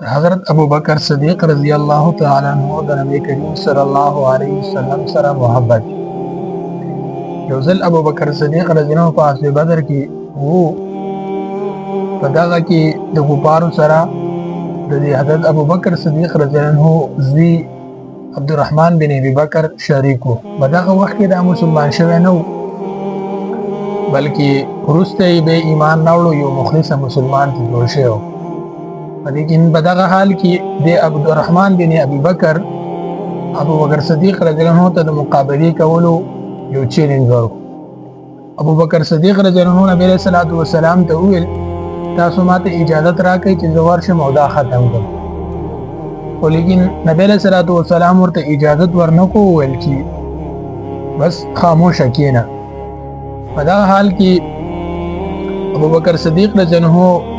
حضرت ابو بکر صدیق رضی الله تعالی عنہ د نبی کریم صلی الله علیه وسلم سره محبت. یو ځل ابو بکر صدیق رضی الله عنه په غزوه بدر کې وو، په دغه کې د کفارو سره د حضرت ابو بکر صدیق رضی الله عنه زوی عبدالرحمن بن ابي بکر شریک وو. په دغه وخت کې دا مسلمان شوی نه و، بلکې وروسته یې به ایمان راوړو، یو مخلص مسلمان ته جوړ شوی. لیکن په دغه حال کې د عبدالرحمن بن ابي بکر ابو بکر صدیق رضی الله عنه ته د مقابلې کولو یو چیلنج ورکړ. ابو بکر صدیق رضی الله عنه نبی صلی الله علیه وسلم ته وویل تاسو ماته اجازه راکړئ چې زه ورشم او دا ختم کړم. خو لیکن نبی صلی الله علیه وسلم ورته اجازه ورنکړو، وویل چې بس خاموشه کېنه. په دغه حال کې ابو بکر صدیق رضی الله عنه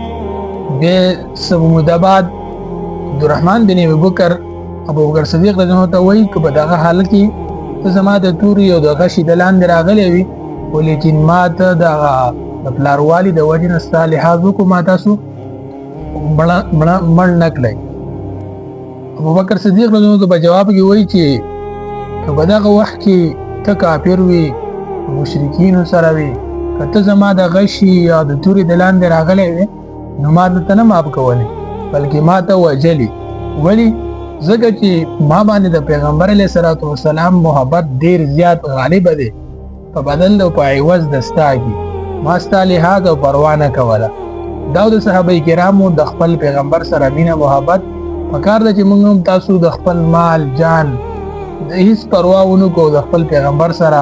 به سبو موده بعد عبدالرحمن بن ابي بکر ابو بکر صدیق رضی الله عنه ته وایي که په دغه حال کې ته زما د تورې او د غشي د لاندې راغلی وي، خو لیکن ما ته د پلاروالي د وجې نه ستا لحاظ وکړو، ما تاسو مړ نه کړئ. ابو بکر صدیق رضی الله عنه په جواب کې وایي چې که په دغه وخت کې ته کافر وي، مشرکینو سره وي، که ته زما د غشي یا د تورې د لاندې راغلی وي نو ما ته نه معاف کولی، بلکې ما ته وجلی. ولی؟ ځکه چې ما باندې د پیغمبر علیه الصلاة والسلام محبت ډیر زیات غالب دی په بدل او په عوض د ستا کې. ما ستا لحاظ او پروا نه کوله. دا د صحابه کرامو د خپل پیغمبر سره مینه محبت پکار ده چې موږ هم تاسو د خپل مال جان د هیڅ پروا ونه کوو، د خپل پیغمبر سره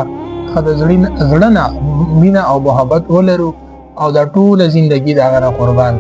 د زړه نه مینه او محبت ولرو او دا ټول زندگی دا غره قربان